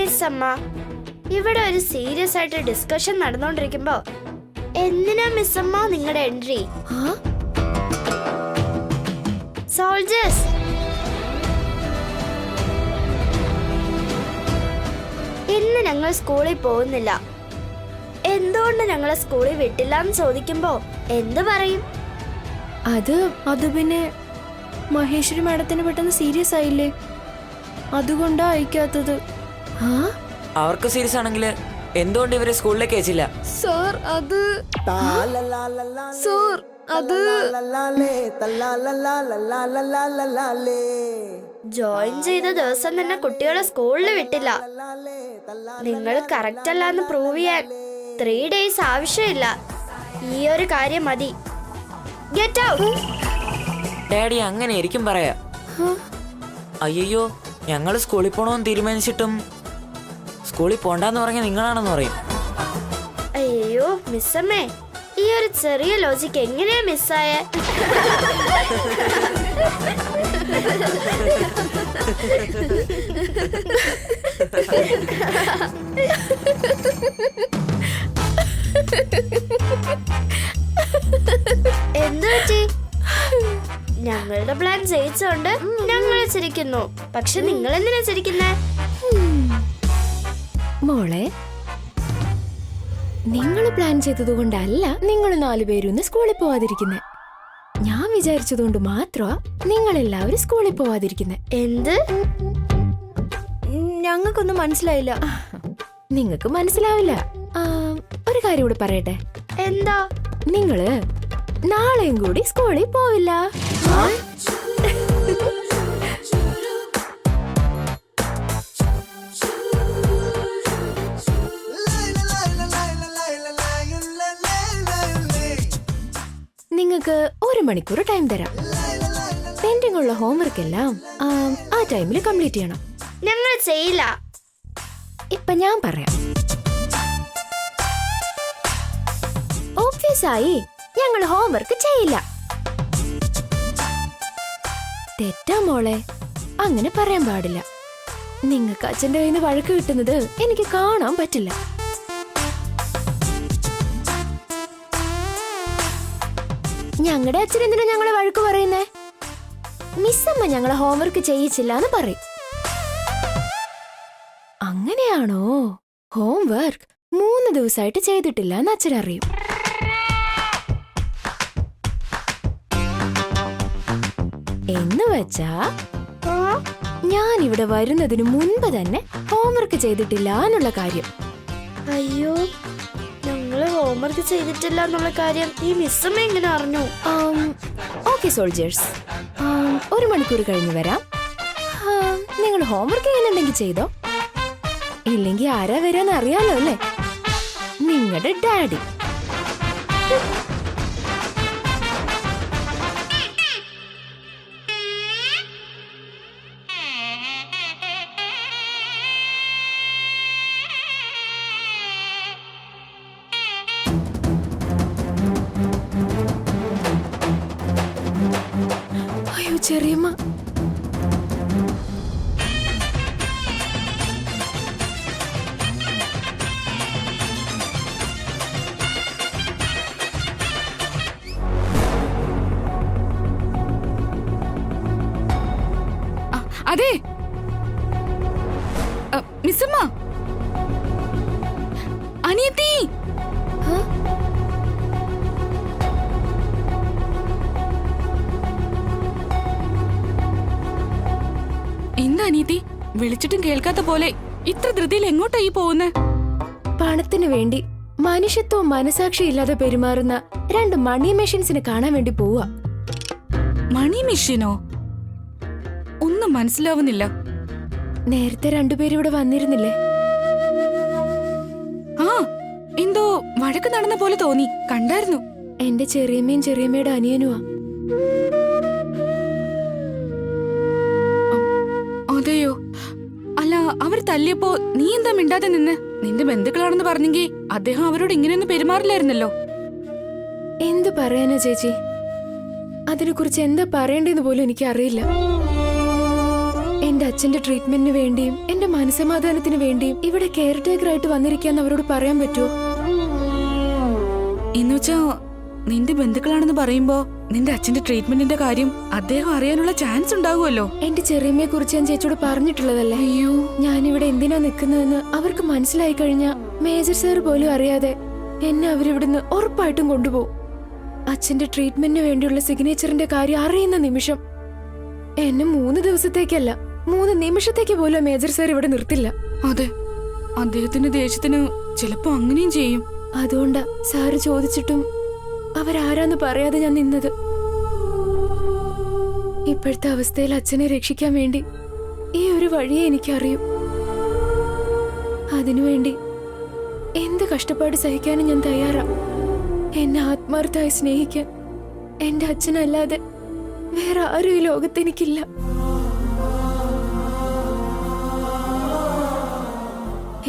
Miss അമ്മ, ഇവിടെ ഒരു സീരിയസ് ആയിട്ട് ഡിസ്കഷൻ നടന്നുകൊണ്ടിരിക്കുമ്പോ എന്തിനാ മിസ് അമ്മ നിങ്ങളുടെ എൻട്രി? സോൾജേഴ്സ്, ഇന്ന് ഞങ്ങൾ സ്കൂളിൽ പോകുന്നില്ല. എന്തുകൊണ്ട് ഞങ്ങളെ സ്കൂളിൽ വിട്ടില്ല എന്ന് ചോദിക്കുമ്പോ എന്ത് പറയും? അത് പിന്നെ മഹേശ്വരി മാഡത്തിന് പെട്ടെന്ന് സീരിയസ് ആയില്ലേ, അതുകൊണ്ടാ അയക്കാത്തത്. അവർക്ക് സീരിയസ് ആണെങ്കിൽ എന്തുകൊണ്ട് ഇവരെ സ്കൂളിലേക്ക് അയച്ചില്ല? സർ അത് ജോയിൻ ചെയ്ത ദിവസം തന്നെ കുട്ടികളെ സ്കൂളിൽ വിട്ടില്ല. നിങ്ങൾ കറക്റ്റ് അല്ലാന്ന് പ്രൂവ് ചെയ്യാൻ 3 days ആവശ്യമില്ല. ഈ ഒരു കാര്യം മതി. Get out. ഡാഡി അങ്ങനെയായിരിക്കും പറയാ. അയ്യോ, ഞങ്ങൾ സ്കൂളിൽ പോകണമെന്ന് തീരുമാനിച്ചിട്ടും സ്കൂളിൽ പോണ്ടെന്ന് പറഞ്ഞ നിങ്ങളാണെന്ന് പറയും. അയ്യോ മിസ്സമ്മേ, ഈ ഒരു ചെറിയ ലോജിക്ക് എങ്ങനെയാ മിസ്സായ? എന്തു പറ്റി? ഞങ്ങളുടെ പ്ലാൻ ജയിച്ചോണ്ട് ഞങ്ങൾ ചിരിക്കുന്നു. പക്ഷെ നിങ്ങൾ എന്തിനാ ചിരിക്കുന്നേ? മോളെ, നിങ്ങൾ പ്ലാൻ ചെയ്തതുകൊണ്ടല്ല നിങ്ങൾ 4 പേരും സ്കൂളിൽ പോവാതിരിക്കുന്നെ. ഞാൻ വിചാരിച്ചതുകൊണ്ട് മാത്രമാ നിങ്ങൾ എല്ലാവരും സ്കൂളിൽ പോവാതിരിക്കുന്നെ. എന്ത്? ഞങ്ങൾക്കൊന്നും മനസ്സിലായില്ല. നിങ്ങൾക്ക് മനസ്സിലാവില്ല. ഒരു കാര്യം കൂടെ പറയട്ടെ. എന്താ? നിങ്ങള് നാളെയും കൂടി സ്കൂളിൽ പോവില്ല. നിങ്ങൾക്ക് 1 മണിക്കൂർ ടൈം തരാം. പെൻഡിംഗ് ഉള്ള ഹോംവർക്ക് എല്ലാം ആ ടൈമിൽ കംപ്ലീറ്റ് ചെയ്യണം. ഞങ്ങൾ ചെയ്യില്ല. ഇപ്പൊ ഞാൻ പറയാം. ഓബ്വിയസ് ആയി ഞങ്ങൾ ഹോംവർക്ക് ചെയ്യില്ല. തെറ്റാ മോളെ, അങ്ങനെ പറയാൻ പാടില്ല. നിങ്ങൾക്ക് അച്ഛൻ്റെ കയ്യിൽ നിന്ന് വഴക്ക് കിട്ടുന്നത് എനിക്ക് കാണാൻ പറ്റില്ല. ഞങ്ങളുടെ അച്ഛൻ എന്തിനാ ഞങ്ങളെ വഴക്ക് പറയുന്നേ? മിസ്സമ്മ ഞങ്ങളെ ഹോംവർക്ക് ചെയ്യിച്ചില്ല എന്ന് പറയും. അങ്ങനെയാണോ? ഹോംവർക്ക് 3 ദിവസമായിട്ട് ചെയ്തിട്ടില്ല എന്ന് അച്ഛൻ അറിയും. എന്ന് വെച്ചാ ഞാൻ ഇവിടെ വരുന്നതിന് മുൻപ് തന്നെ ഹോംവർക്ക് ചെയ്തിട്ടില്ല എന്നുള്ള കാര്യം. അയ്യോ, ഞങ്ങള് ഹോംവർക്ക് ചെയ്തിട്ടില്ല എന്നുള്ള കാര്യം ഈ മിസ്സമ്മ എങ്ങനെ അറിഞ്ഞു? ഓക്കെ സോൾജേഴ്സ്, 1 മണിക്കൂർ കഴിഞ്ഞ് വരാം. നിങ്ങൾ ഹോംവർക്ക് ചെയ്യുന്നുണ്ടെങ്കിൽ ചെയ്തോ, ഇല്ലെങ്കിൽ ആരാ വരാന്ന് അറിയാലോ അല്ലേ? നിങ്ങളുടെ ഡാഡി. അയ്യോ ചെറിയമ്മ, അതെ മിസ്സമ്മ, അനിയത്തി. എന്താ അനിയത്തി, വിളിച്ചിട്ടും കേൾക്കാത്ത പോലെ ഇത്ര ധൃതിയിൽ എങ്ങോട്ടായി പോകുന്നേ? പണത്തിന് വേണ്ടി മനുഷ്യത്വവും മനസാക്ഷി ഇല്ലാതെ പെരുമാറുന്ന 2 മണി മെഷീൻസിനെ കാണാൻ വേണ്ടി പോവാ. മണി മെഷീനോ? ഒന്നും മനസ്സിലാവുന്നില്ല. നേരത്തെ 2 പേര് ഇവിടെ വന്നിരുന്നില്ലേ? ആ, എന്തോ വഴക്ക് നടന്ന പോലെ തോന്നി, കണ്ടായിരുന്നു. എന്റെ ചെറിയമ്മയും ചെറിയമ്മയുടെ അനിയനുവാ. അതെയോ? അല്ല, അവർ തല്ലിയപ്പോ നീ എന്താ മിണ്ടാതെ നിന്ന്? നിന്റെ ബന്ധുക്കളാണെന്ന് പറഞ്ഞെങ്കിൽ അദ്ദേഹം അവരോട് ഇങ്ങനെയൊന്നും പെരുമാറില്ലായിരുന്നല്ലോ. എന്ത് പറയാനാ ചേച്ചി, അതിനെ കുറിച്ച് എന്താ പറയണ്ടെന്ന് പോലും എനിക്ക് അറിയില്ല. എന്റെ അച്ഛന്റെ ട്രീറ്റ്മെന്റിന് വേണ്ടിയും എന്റെ മനസ്സമാധാനത്തിന് വേണ്ടിയും ഇവിടെ കെയർ ടേക്കർ ആയിട്ട് വന്നിരിക്കാന്ന് അവരോട് പറയാൻ പറ്റുമോ? എന്നുവെച്ചാ നിന്റെ ബന്ധുക്കളാണെന്ന് പറയുമ്പോ നിന്റെ അച്ഛന്റെ ട്രീറ്റ്മെന്റിന്റെ കാര്യം അദ്ദേഹം അറിയാനുള്ള ചാൻസ് ഉണ്ടാകുമല്ലോ. എന്റെ ചെറിയമ്മയെ കുറിച്ച് ഞാൻ ചേച്ചിയോട് പറഞ്ഞിട്ടുള്ളതല്ലേ. അയ്യോ, ഞാനിവിടെ എന്തിനാ നിൽക്കുന്നതെന്ന് അവർക്ക് മനസ്സിലായി കഴിഞ്ഞാ മേജർ സാർ പോലും അറിയാതെ എന്നെ അവരിവിടുന്ന് ഉറപ്പായിട്ടും കൊണ്ടുപോകും. അച്ഛന്റെ ട്രീറ്റ്മെന്റിന് വേണ്ടിയുള്ള സിഗ്നേച്ചറിന്റെ കാര്യം അറിയുന്ന നിമിഷം എന്നെ 3 ദിവസത്തേക്കല്ല 3 നിമിഷത്തേക്ക് പോലും മേജർ സാർ ഇവിടെ നിർത്തില്ല. അതെ, അദ്ദേഹത്തിന്റെ ദേഷ്യത്തിന് ചിലപ്പോ അങ്ങനെയും ചെയ്യും. അതുകൊണ്ടാ സാറ് ചോദിച്ചിട്ടും അവരാരാന്ന് പറയാതെ ഞാൻ നിന്നത്. ഇപ്പോഴത്തെ അവസ്ഥയിൽ അച്ഛനെ രക്ഷിക്കാൻ വേണ്ടി ഈ ഒരു വഴിയെ എനിക്കറിയൂ. അതിനുവേണ്ടി എന്ത് കഷ്ടപ്പാട് സഹിക്കാനും ഞാൻ തയ്യാറാ. എന്നെ ആത്മാർത്ഥമായി സ്നേഹിക്കാൻ എന്റെ അച്ഛനല്ലാതെ വേറെ ആരും ഈ ലോകത്ത് എനിക്കില്ല.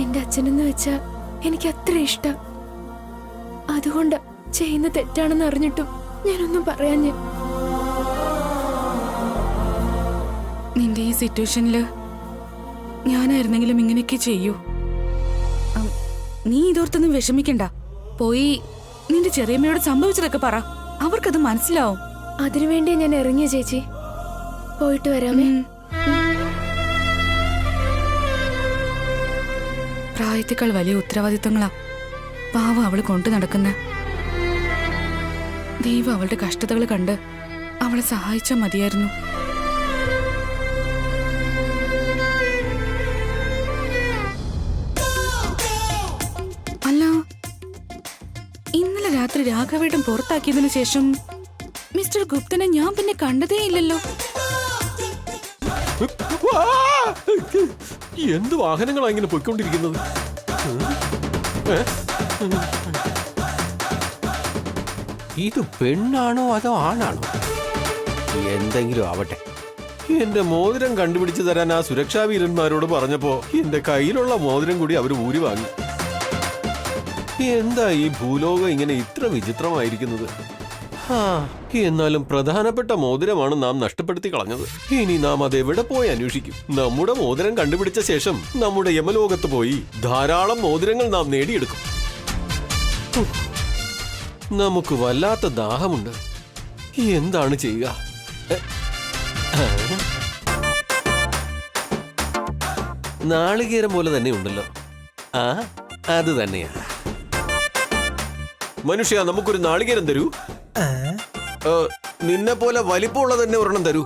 എന്റെ അച്ഛനെന്ന് വെച്ചാ എനിക്ക് അത്ര ഇഷ്ടം. അതുകൊണ്ട് ചെയ്യുന്ന തെറ്റാണെന്ന് അറിഞ്ഞിട്ടും ഞാനൊന്നും പറയാഞ്ഞ. നിന്റെ ഈ സിറ്റുവേഷനില് ഞാനായിരുന്നെങ്കിലും ഇങ്ങനെയൊക്കെ ചെയ്യൂ. നീ ഇതോർത്തൊന്നും വിഷമിക്കണ്ട. പോയി നിന്റെ ചെറിയമ്മയോട് സംഭവിച്ചതൊക്കെ പറ, അവർക്കത് മനസ്സിലാവും. അതിനുവേണ്ടിയാ ഞാൻ ഇറങ്ങിയ ചേച്ചി. പോയിട്ട് വരാമേ. പ്രായത്തേക്കാൾ വലിയ ഉത്തരവാദിത്തങ്ങളാ പാവ അവള് കൊണ്ടു നടക്കുന്ന. ദൈവം അവളുടെ കഷ്ടതകൾ കണ്ട് അവളെ സഹായിച്ചാൽ മതിയായിരുന്നു. അല്ല, ഇന്നലെ രാത്രി രാഘവേട്ടൻ പുറത്താക്കിയതിനു ശേഷം മിസ്റ്റർ ഗുപ്തനെ ഞാൻ പിന്നെ കണ്ടതേ ഇല്ലല്ലോ. എന്ത് വാഹനങ്ങളാ ഇങ്ങനെ പൊയ്ക്കൊണ്ടിരിക്കുന്നത്? ഇത് പെണ്ണാണോ അതോ ആണാണോ? എന്തെങ്കിലും ആവട്ടെ. എന്റെ മോതിരം കണ്ടുപിടിച്ചു തരാൻ ആ സുരക്ഷാ വീരന്മാരോട് പറഞ്ഞപ്പോ എന്റെ കയ്യിലുള്ള മോതിരം കൂടി അവർ ഊരി വാങ്ങി. എന്താ ഈ ഭൂലോകം ഇങ്ങനെ ഇത്ര വിചിത്രമായിരിക്കുന്നത്? എന്നാലും പ്രധാനപ്പെട്ട മോതിരമാണ് നാം നഷ്ടപ്പെടുത്തി കളഞ്ഞത്. ഇനി നാം അതെവിടെ പോയി അന്വേഷിക്കും? നമ്മുടെ മോതിരം കണ്ടുപിടിച്ച ശേഷം നമ്മുടെ യമലോകത്ത് പോയി ധാരാളം മോതിരങ്ങൾ നാം നേടിയെടുക്കും. നമുക്ക് വല്ലാത്ത ദാഹമുണ്ട്. എന്താണ് ചെയ്യുക? നാളികേരം പോലെ തന്നെ ഉണ്ടല്ലോ. അത് തന്നെയാ. മനുഷ്യ, നമുക്കൊരു നാളികേരം തരൂ. നിന്നെ പോലെ വലിപ്പമുള്ള തന്നെ ഒരെണ്ണം തരൂ.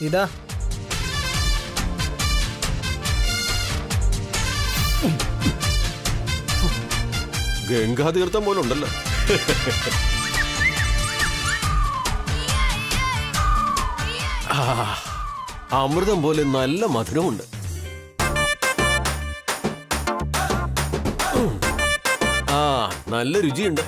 ഇതാ. ഗംഗാതീർത്ഥം പോലെ ഉണ്ടല്ലോ. അമൃതം പോലെ നല്ല മധുരമുണ്ട്. നല്ല രുചിയുണ്ട്.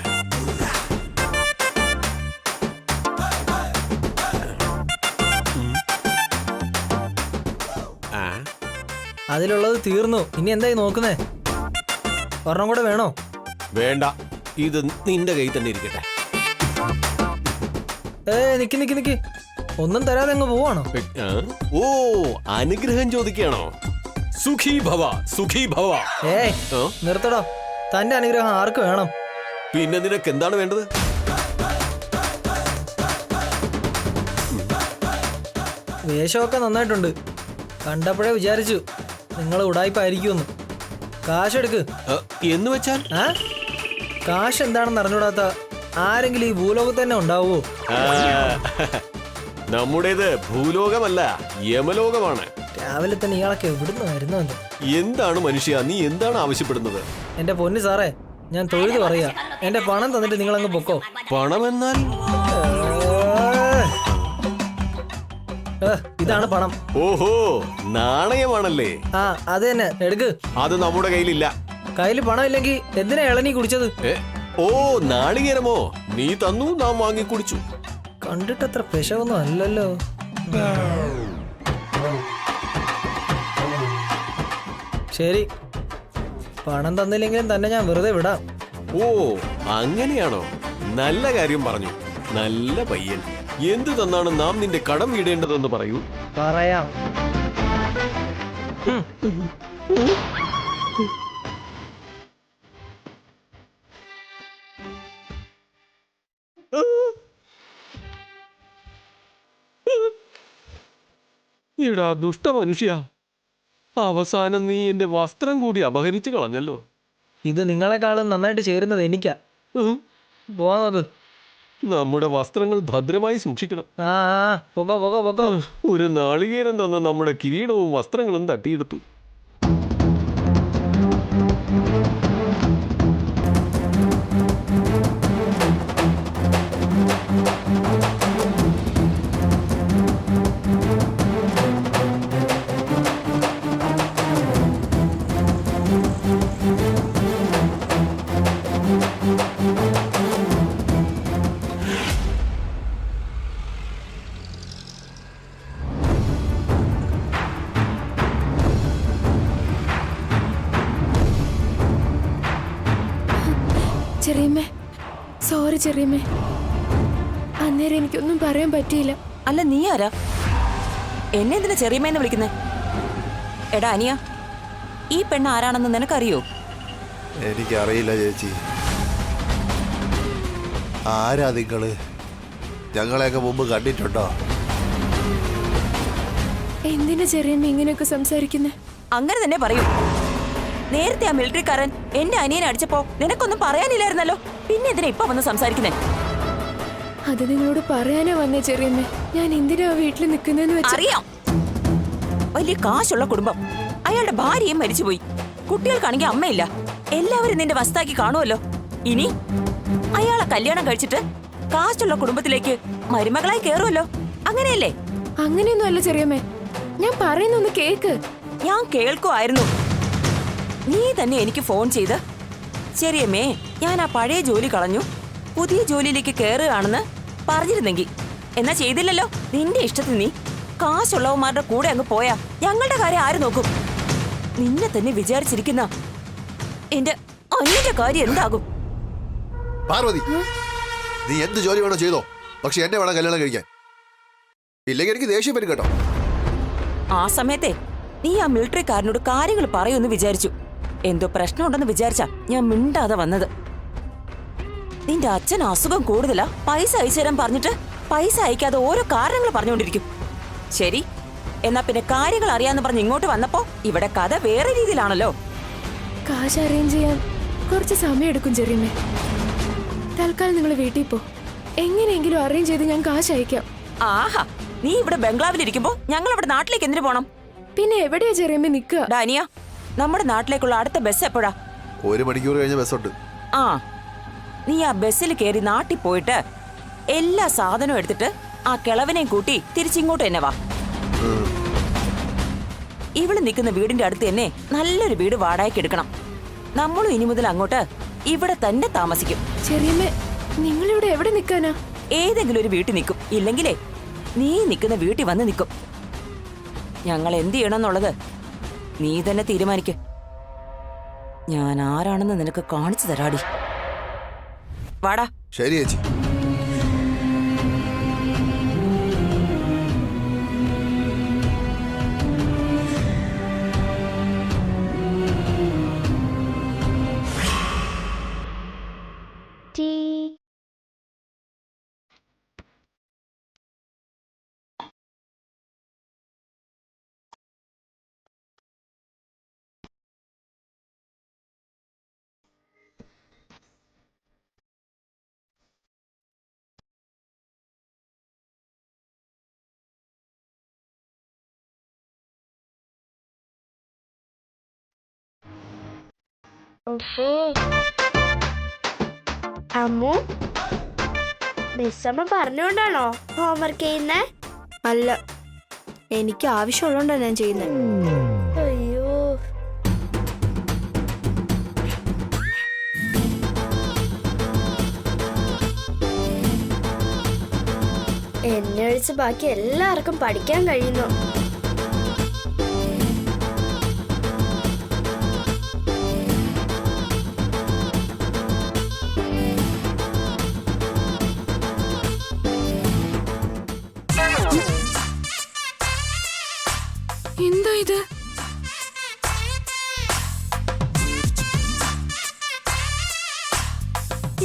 അതിലുള്ളത് തീർന്നു. ഇനി എന്തായി നോക്കുന്നേ? ഒരെണ്ണം കൂടെ വേണോ? വേണ്ട, ഇത് നിന്റെ കയ്യിൽ തന്നെ ഇരിക്കട്ടെ. നിക്ക് നിക്ക് നിക്ക്, ഒന്നും തരാതെ അങ്ങ് പോവാണോ? ഓ, അനുഗ്രഹം ചോദിക്കുകയാണോ? സുഖീ ഭവ, സുഖീ ഭവ. നിർത്തടോ. തന്റെ അനുഗ്രഹം ആർക്ക് വേണം? പിന്നെ നിനക്ക് എന്താണ് വേണ്ടത്? വേഷമൊക്കെ നന്നായിട്ടുണ്ട്. കണ്ടപ്പോഴേ വിചാരിച്ചു നിങ്ങൾ ഉടായിപ്പായിരിക്കുമെന്ന്. കാശെടുക്ക്. എന്ന് വെച്ചാൽ കാശ് എന്താണെന്ന് അറിഞ്ഞൂടാത്ത ആരെങ്കിലും ഈ ഭൂലോകത്ത് തന്നെ ഉണ്ടാവുമോ? നമ്മുടേത് ഭൂലോകമല്ല, യമലോകമാണ്. രാവിലെ തന്നെ ഇയാളൊക്കെ എവിടുന്ന് വരുന്നുണ്ട്? എന്താണ് മനുഷ്യ, നീ എന്താണ് ആവശ്യപ്പെടുന്നത്? എന്റെ പൊന്നു സാറേ, ഞാൻ തൊഴുത് പറയാ, എന്റെ പണം തന്നിട്ട് നിങ്ങൾ അങ്ങ് പൊക്കോ. പണമെന്നാൽ ഇതാണ് പണം. ഓഹോ, നാണയമാണല്ലേ? അത് തന്നെ, എടുക്ക്. അത് നമ്മുടെ കയ്യിലില്ല. കയ്യിൽ പണം ഇല്ലെങ്കിൽ എന്തിനാ ഇളനീ കുടിച്ചത്? ഓ, നാളികേരമോ? നീ തന്നു, നാം വാങ്ങി കുടിച്ചു. കണ്ടിട്ടത്ര പെശവൊന്നും അല്ലല്ലോ. ശരി, പണം തന്നില്ലെങ്കിലും തന്നെ ഞാൻ വെറുതെ വിടാം. ഓ അങ്ങനെയാണോ? നല്ല കാര്യം പറഞ്ഞു. നല്ല പയ്യൻ. എന്ത് തന്നാണ് നാം നിന്റെ കടം വീടേണ്ടതെന്ന് പറയൂ. പറയാം. എടാ ദുഷ്ട മനുഷ്യ, അവസാനം നീ എന്റെ വസ്ത്രം കൂടി അപഹരിച്ചു കളഞ്ഞല്ലോ. ഇത് നിങ്ങളെക്കാളും നന്നായിട്ട് ചേരുന്നത് എനിക്കാ. ഉം. പോന്നത്. നമ്മുടെ വസ്ത്രങ്ങൾ ഭദ്രമായി സൂക്ഷിക്കണം. ആ പൊക്കോ പൊക്കോ പൊക്കോ. ഒരു നാളികേരം തന്ന നമ്മുടെ കിരീടവും വസ്ത്രങ്ങളും തട്ടിയെടുത്തു. ചെറിയമ്മേ, സോറി ചെറിയമ്മേ. അന്നേരം എനിക്കൊന്നും പറയാൻ പറ്റിയില്ല. അല്ല നീ ആരാ? എന്നെ എന്തിനാ ചെറിയമ്മേന്ന് വിളിക്കുന്നേ? എടാ അനിയ, ഈ പെണ്ണ് ആരാണെന്ന് നിനക്കറിയോ? എനിക്കറിയില്ല ചേച്ചി. ആരാ നിങ്ങള്? ഞങ്ങളെയൊക്കെ മുമ്പ് കണ്ടിട്ടുണ്ടോ? എന്തിനാ ചെറിയമ്മ ഇങ്ങനെയൊക്കെ സംസാരിക്കുന്നേ? അങ്ങനെ തന്നെ പറയൂ. നേരത്തെ ആ മിലിറ്ററിക്കാരൻ എന്റെ അനിയനെ അടിച്ചപ്പോ നിനക്കൊന്നും പറയാനില്ലായിരുന്നല്ലോ. പിന്നെ എന്തിനാ ഇപ്പൊ വന്ന് സംസാരിക്കുന്നേ? അത് നിങ്ങളോട് പറയാനാ വന്നേ ചെറിയമ്മേ. ഞാൻ എന്തിനാ വീട്ടിൽ നിൽക്കുന്നതെന്ന് വെച്ചാ അറിയാം. വലിയ കാശുള്ള കുടുംബം. അയാളുടെ ഭാര്യയും മരിച്ചുപോയി. കുട്ടികൾക്കാണെങ്കിൽ അമ്മയില്ല. എല്ലാവരും നിന്റെ വസ്താക്കി കാണുമല്ലോ. ഇനി അയാളെ കല്യാണം കഴിച്ചിട്ട് കാശുള്ള കുടുംബത്തിലേക്ക് മരുമകളായി കേറുമല്ലോ. അങ്ങനെയല്ലേ? അങ്ങനെയൊന്നും അല്ല ചെറിയമ്മേ. ഞാൻ പറയുന്നൊന്ന് കേക്ക്. ഞാൻ കേൾക്കുമായിരുന്നു. നീ തന്നെ എനിക്ക് ഫോൺ ചെയ്ത് ശരിയമ്മേ ഞാൻ ആ പഴയ ജോലി കളഞ്ഞു, പുതിയ ജോലിയിലേക്ക് കയറുകയാണെന്ന് പറഞ്ഞിരുന്നെങ്കിൽ. എന്നാ ചെയ്തില്ലല്ലോ. നിന്റെ ഇഷ്ടത്തിന് നീ കാശുള്ളവന്മാരുടെ കൂടെ അങ്ങ് പോയാ ഞങ്ങളുടെ കാര്യം ആര് നോക്കും? നിന്നെ തന്നെ വിചാരിച്ചിരിക്കുന്ന എന്റെ അനിയന്റെ കാര്യം എന്താകും? പാർവതി, നീ എന്ത് ജോലി വേണോ ചെയ്തോ, പക്ഷെ എന്നെ വേണം കല്യാണം കഴിക്കാൻ. ഇല്ലെങ്കിൽ എനിക്ക് ദേഷ്യം വരും കേട്ടോ. ആ സമയത്തെ നീ ആ മിലിറ്ററിക്കാരനോട് കാര്യങ്ങൾ പറയുമെന്ന് വിചാരിച്ചു. എന്തോ പ്രശ്നമുണ്ടെന്ന് വിചാരിച്ചാ ഞാൻ മിണ്ടാതെ വന്നത്. നിന്റെ അച്ഛൻ അസുഖം കൂടുതലാ, പൈസ അയച്ചു തരാൻ പറഞ്ഞിട്ട് പൈസ അയക്കാതെ ഓരോ കാരണങ്ങൾ പറഞ്ഞുകൊണ്ടിരിക്കും. ശരി, എന്നാ പിന്നെ കാര്യങ്ങൾ അറിയാന്ന് പറഞ്ഞ് ഇങ്ങോട്ട് വന്നപ്പോ ഇവിടെ കഥ വേറെ രീതിയിലാണല്ലോ. കാശ് അറേഞ്ച് ചെയ്യാൻ കുറച്ച് സമയം എടുക്കും ചെറിയമ്മേ. തൽക്കാലം നിങ്ങൾ വീട്ടിൽ പോ. എങ്ങനെയെങ്കിലും അറേഞ്ച് ചെയ്ത് ഞാൻ കാശ് അയക്കാം. ആഹാ, നീ ഇവിടെ ബംഗ്ലാവിലിരിക്കുമ്പോ ഞങ്ങൾ ഇവിടെ നാട്ടിലേക്ക് എന്തിനു പോണം? പിന്നെ എവിടെയാ ചെറിയമ്മ നിക്കുക? ഡാനിയ, നമ്മുടെ നാട്ടിലേക്കുള്ള അടുത്ത ബസ് എപ്പോഴാ? 1 മണിക്കൂർ കഴിഞ്ഞ ബസ്സുണ്ട്. ആ, നീ ആ ബസ്സിൽ കയറി നാട്ടിൽ പോയിട്ട് എല്ലാ സാധനവും എടുത്തിട്ട് ആ കിളവനെയും കൂട്ടി തിരിച്ചിങ്ങോട്ട് തന്നെ വാ. ഇവിടെ നിൽക്കുന്ന വീടിന്റെ അടുത്ത് തന്നെ നല്ലൊരു വീട് വാടകയ്ക്ക് എടുക്കണം. നമ്മളും ഇനി മുതൽ അങ്ങോട്ട് ഇവിടെ തന്നെ താമസിക്കും. ചെറിയമ്മ, നിങ്ങളിവിടെ എവിടെ നിൽക്കാനാ? ഏതെങ്കിലും ഒരു വീട്ടിൽ നിൽക്കും. ഇല്ലെങ്കിലേ നീ നിൽക്കുന്ന വീട്ടിൽ വന്ന് നിൽക്കും. ഞങ്ങൾ എന്ത് ചെയ്യണമെന്നുള്ളത് നീ തന്നെ തീരുമാനിക്ക്. ഞാൻ ആരാണെന്ന് നിനക്ക് കാണിച്ചു തരാടി. വാടാ. ശരി ചേച്ചി. അമ്മു, മിസ്സമ്മ പറഞ്ഞുകൊണ്ടാണോ ഹോംവർക്ക് ചെയ്യുന്നേ? അല്ല, എനിക്ക് ആവശ്യമുള്ളതുകൊണ്ടാണ് ഞാൻ ചെയ്യുന്നത്. അയ്യോ, എന്നെ ഒഴിച്ച് ബാക്കി എല്ലാവർക്കും പഠിക്കാൻ കഴിയുന്നു. ഇത്?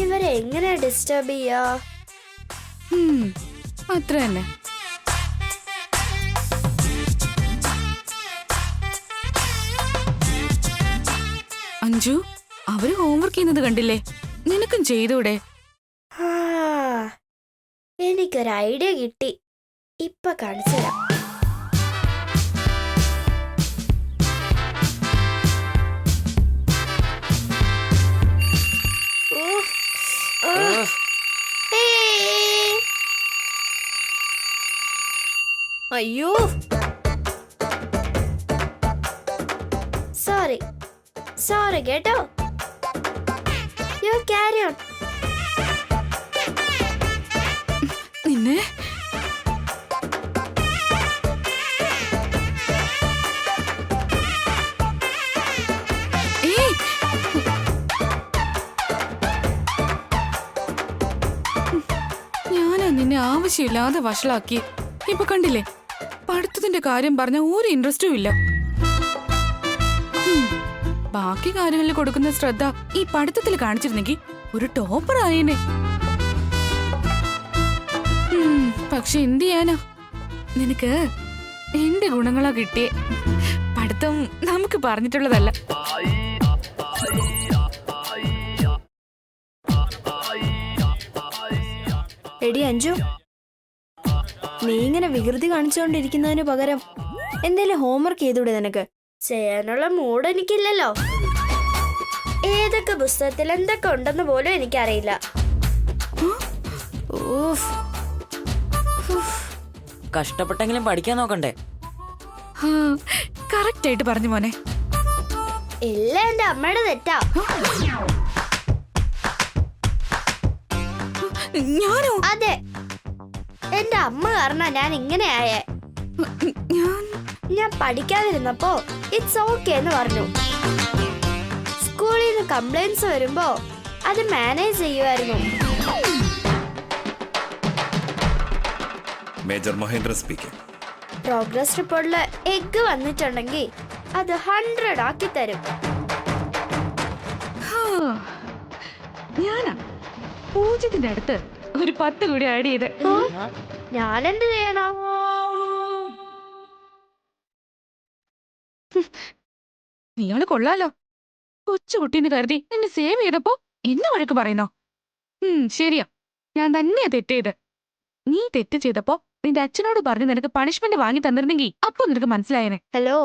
ഇവരെ എങ്ങനെ ഡിസ്റ്റർബ് ചെയ്യാ? അത്ര തന്നെ. അഞ്ജു, അവര് ഹോംവർക്ക് ചെയ്യുന്നത് കണ്ടില്ലേ? നിനക്കും ചെയ്തൂടെ? ആ, എനിക്കൊരു ഐഡിയ കിട്ടി. ഇപ്പൊ കാണിച്ചു തരാം. അയ്യോ, സോറി കേട്ടോ. You carry on. നിന്നെ ഏയ്, ഞാനാ നിന്നെ ആവശ്യമില്ലാതെ വഷളാക്കി. ഇപ്പൊ കണ്ടില്ലേ, പഠിത്തത്തിന്റെ കാര്യം പറഞ്ഞ ഒരു ഇൻട്രസ്റ്റും ഇല്ല. ബാക്കി കാര്യങ്ങളിൽ കൊടുക്കുന്ന ശ്രദ്ധ ഈ പഠിത്തത്തിൽ കാണിച്ചിരുന്നെങ്കിൽ ഒരു ടോപ്പർ ആയേനെ. പക്ഷെ എന്ത് ചെയ്യാനാ, നിനക്ക് എന്റെ ഗുണങ്ങളാ കിട്ടിയേ. പഠിത്തം നമുക്ക് പറഞ്ഞിട്ടുള്ളതല്ല. എടി അഞ്ജു, നീ ഇങ്ങനെ വികൃതി കാണിച്ചുകൊണ്ടിരിക്കുന്നതിന് പകരം എന്തേലും ഹോംവർക്ക് ചെയ്തൂടെ നിനക്ക്? ചെയ്യാനുള്ള മൂഡ് എനിക്കില്ലല്ലോ. ഏതൊക്കെ പുസ്തകത്തിൽ എന്തൊക്കെ ഉണ്ടെന്ന് പോലും എനിക്കറിയില്ല. കഷ്ടപ്പെട്ടെങ്കിലും പഠിക്കാൻ നോക്കണ്ടേ? കറക്റ്റ് ആയിട്ട് പറഞ്ഞു മോനെ. ഇല്ല, എന്റെ അമ്മയുടെ തെറ്റാ. ഞാനോ? അതെ, എന്റെ അമ്മ കാരണം ഞാൻ ഇങ്ങനെ ആയേ. ഞാൻ പഠിക്കാതിരുന്നപ്പോ ഇറ്റ്സ് ഓക്കെ എന്ന് പറഞ്ഞു. സ്കൂളിൽ നിന്ന് കംപ്ലൈന്റ്സ് വരുമ്പോ അത് മാനേജ് ചെയ്യുമായിരുന്നു. Major Mahendra speaking. പ്രോഗ്രസ് റിപ്പോർട്ടില് എഗ് വന്നിട്ടുണ്ടെങ്കിൽ അത് 100 ആക്കി തരും. ഞാനാ പൂജ്യത്തിന്റെ അടുത്ത് ഒരു 10 കൂടി ആഡ് ചെയ്ത്. ഞാൻ എന്ത് ചെയ്യണം? നീയാള് കൊള്ളാലോ. കൊച്ചുകുട്ടീന്ന് കരുതി നിന്നെ സേവ് ചെയ്തപ്പോ എന്നെ വഴക്ക് പറയുന്നോ? ശരിയാ, ഞാൻ തന്നെയാ തെറ്റ് ചെയ്ത്. നീ തെറ്റ് ചെയ്തപ്പോ നിന്റെ അച്ഛനോട് പറഞ്ഞ് നിനക്ക് പണിഷ്മെന്റ് വാങ്ങി തന്നിരുന്നെങ്കിൽ അപ്പൊ നിനക്ക് മനസ്സിലായേനെ. ഹലോ,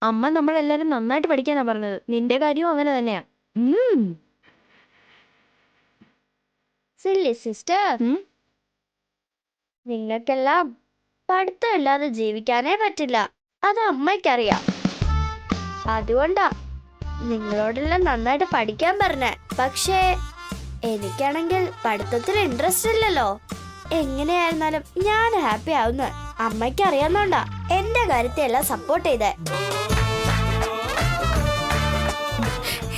അമ്മ നമ്മളെല്ലാരും നന്നായിട്ട് പഠിക്കാനാ പറഞ്ഞത്. നിന്റെ കാര്യവും അങ്ങനെ തന്നെയാ. സില്ലി സിസ്റ്റർ, നിങ്ങൾക്കെല്ലാം പഠിത്തമില്ലാതെ ജീവിക്കാനേ പറ്റില്ല. അത് അമ്മയ്ക്കറിയാം. അതുകൊണ്ടാ നിങ്ങളോടെല്ലാം നന്നായിട്ട് പഠിക്കാൻ പറഞ്ഞേ. പക്ഷേ എനിക്കാണെങ്കിൽ പഠിത്തത്തിൽ ഇൻട്രസ്റ്റ് ഇല്ലല്ലോ. എങ്ങനെയായിരുന്നാലും ഞാൻ ഹാപ്പി ആവുന്ന അമ്മയ്ക്ക് അറിയാവുന്നോണ്ടാ എന്റെ കാര്യത്തെ എല്ലാം സപ്പോർട്ട് ചെയ്തേ.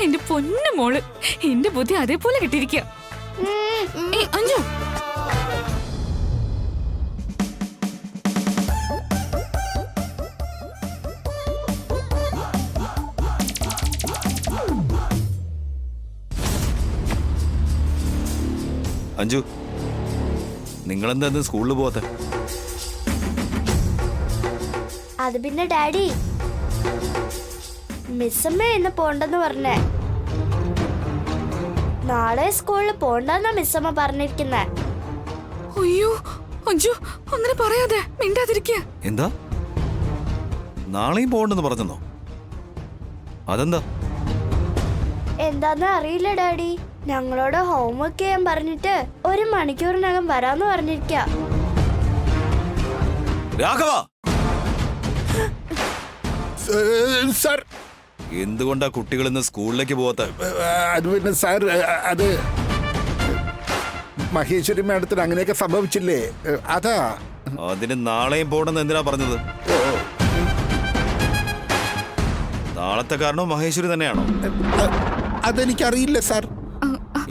എന്റെ പൊന്നു മോള്, എന്റെ ബുദ്ധി അതേപോലെ കിട്ടിയിരിക്കുക. അഞ്ജു, അഞ്ജു, നിങ്ങളെന്താ ഇന്ന് സ്കൂളിൽ പോവാത്തെ? അത് പിന്നെ ഡാഡി, മിസ്സമ്മ ഇന്ന് പോണ്ടെന്ന് പറഞ്ഞേ. നാളെ സ്കൂളിൽ പോണ്ടെന്നാ മിസ്സമ്മ പറഞ്ഞിരിക്കുന്നേ. അയ്യോ അഞ്ജു, അങ്ങനെ പറയാതെ മിണ്ടാതിരിക്കുക. എന്താ, നാളെയും പോകണ്ടെന്ന് പറഞ്ഞെന്നോ? അതെന്താ? എന്താന്ന് അറിയില്ല ഡാഡി. ഞങ്ങളോട് ഹോംവർക്ക് ചെയ്യാൻ പറഞ്ഞിട്ട് 1 മണിക്കൂറിനകം വരാന്ന് പറഞ്ഞിരിക്ക. രാഘവ, സാർ, എന്തുകൊണ്ടാ കുട്ടികൾ ഇന്ന് സ്കൂളിലേക്ക് പോവാത്ത? അത് പിന്നെ സാർ, അത് മഹേശ്വരി മാഡത്തിന് അങ്ങനെയൊക്കെ സംഭവിച്ചില്ലേ, അതാ. അതിന് നാളെയും പോകണമെന്ന് എന്തിനാ പറഞ്ഞത്? നാളത്തെ കാരണവും മഹേശ്വരി തന്നെയാണോ? അതെനിക്കറിയില്ല സാർ.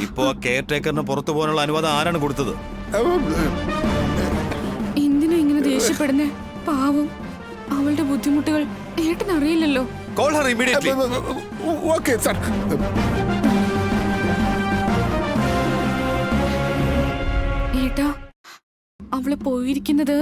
ഇപ്പോ ആ കെയർ ടേക്കറിന് പുറത്തു പോകാനുള്ള അനുവാദം ആരാണ് കൊടുത്തത്? എന്തിനാ ഇങ്ങനെ ദേഷ്യപ്പെടുന്നേ? പാവം. അവളുടെ ബുദ്ധിമുട്ടുകൾ ഏട്ടൻ അറിയില്ലല്ലോ. Call Har immediately. Okay sir. ഏട്ടാ, അവള് പോയിരിക്കുന്നത്